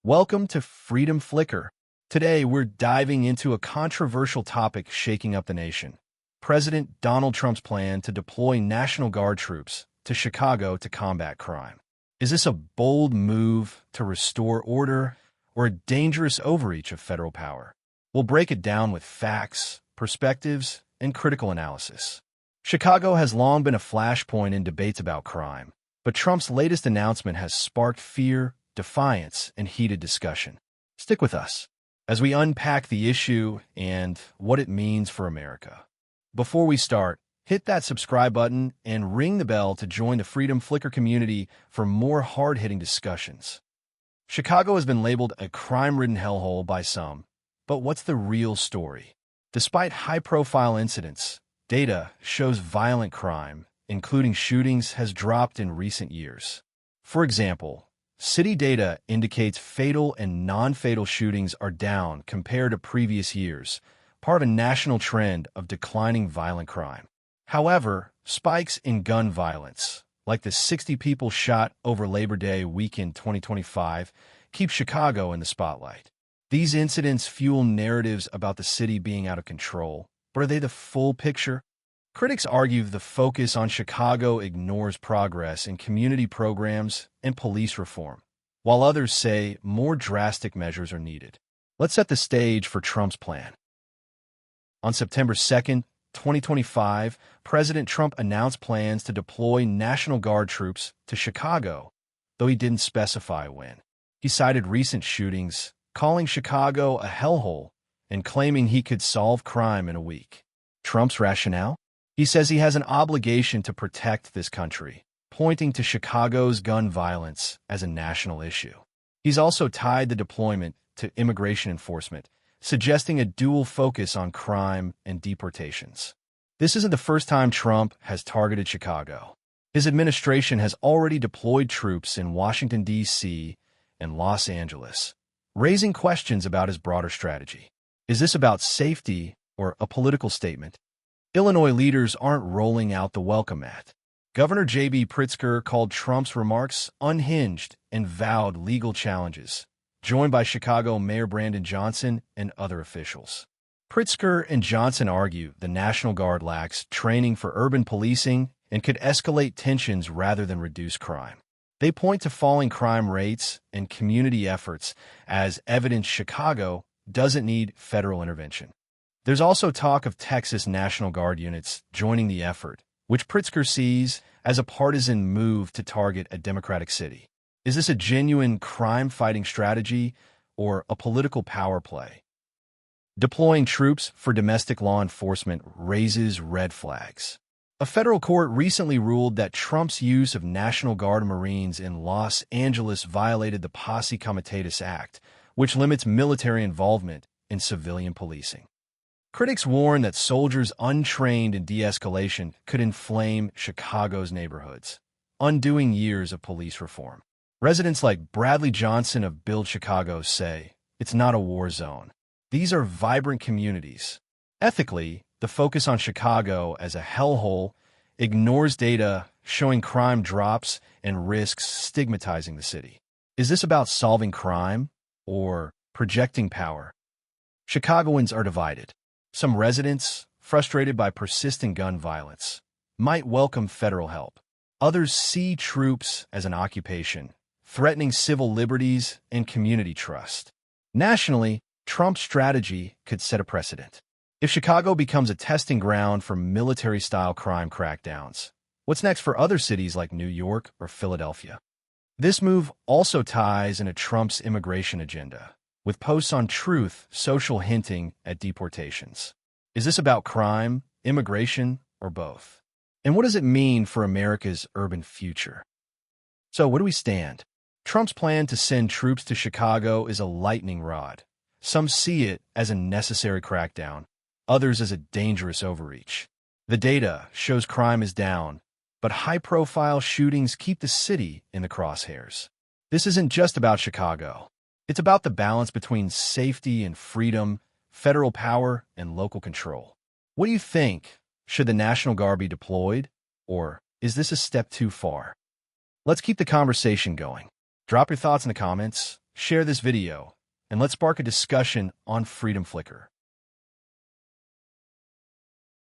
Welcome to Freedom Flicker. Today, we're diving into a controversial topic shaking up the nation. President Donald Trump's plan to deploy National Guard troops to Chicago to combat crime. Is this a bold move to restore order or a dangerous overreach of federal power? We'll break it down with facts, perspectives, and critical analysis. Chicago has long been a flashpoint in debates about crime, but Trump's latest announcement has sparked fear, defiance, and heated discussion. Stick with us as we unpack the issue and what it means for America. Before we start, hit that subscribe button and ring the bell to join the Freedom Flicker community for more hard-hitting discussions. Chicago has been labeled a crime-ridden hellhole by some, but what's the real story? Despite high-profile incidents, data shows violent crime, including shootings, has dropped in recent years. For example, city data indicates fatal and non-fatal shootings are down compared to previous years, part of a national trend of declining violent crime. However, spikes in gun violence, like the 60 people shot over Labor Day weekend 2025, keep Chicago in the spotlight. These incidents fuel narratives about the city being out of control, but are they the full picture? Critics argue the focus on Chicago ignores progress in community programs and police reform, while others say more drastic measures are needed. Let's set the stage for Trump's plan. On September 2nd, 2025, President Trump announced plans to deploy National Guard troops to Chicago, though he didn't specify when. He cited recent shootings, calling Chicago a hellhole and claiming he could solve crime in a week. Trump's rationale? He says he has an obligation to protect this country, pointing to Chicago's gun violence as a national issue. He's also tied the deployment to immigration enforcement, suggesting a dual focus on crime and deportations. This isn't the first time Trump has targeted Chicago. His administration has already deployed troops in Washington, D.C. and Los Angeles, raising questions about his broader strategy. Is this about safety or a political statement? Illinois leaders aren't rolling out the welcome mat. Governor J.B. Pritzker called Trump's remarks unhinged and vowed legal challenges, joined by Chicago Mayor Brandon Johnson and other officials. Pritzker and Johnson argue the National Guard lacks training for urban policing and could escalate tensions rather than reduce crime. They point to falling crime rates and community efforts as evidence Chicago doesn't need federal intervention. There's also talk of Texas National Guard units joining the effort, which Pritzker sees as a partisan move to target a Democratic city. Is this a genuine crime-fighting strategy or a political power play? Deploying troops for domestic law enforcement raises red flags. A federal court recently ruled that Trump's use of National Guard Marines in Los Angeles violated the Posse Comitatus Act, which limits military involvement in civilian policing. Critics warn that soldiers untrained in de-escalation could inflame Chicago's neighborhoods, undoing years of police reform. Residents like Bradley Johnson of Build Chicago say, it's not a war zone. These are vibrant communities. Ethically, the focus on Chicago as a hellhole ignores data showing crime drops and risks stigmatizing the city. Is this about solving crime or projecting power? Chicagoans are divided. Some residents, frustrated by persistent gun violence, might welcome federal help. Others see troops as an occupation, threatening civil liberties and community trust. Nationally, Trump's strategy could set a precedent. If Chicago becomes a testing ground for military-style crime crackdowns, what's next for other cities like New York or Philadelphia? This move also ties into Trump's immigration agenda, with posts on Truth Social hinting at deportations. Is this about crime, immigration, or both? And what does it mean for America's urban future? So where do we stand? Trump's plan to send troops to Chicago is a lightning rod. Some see it as a necessary crackdown, others as a dangerous overreach. The data shows crime is down, but high-profile shootings keep the city in the crosshairs. This isn't just about Chicago. It's about the balance between safety and freedom, federal power and local control. What do you think? Should the National Guard be deployed? Or is this a step too far? Let's keep the conversation going. Drop your thoughts in the comments, share this video, and let's spark a discussion on Freedom Flicker.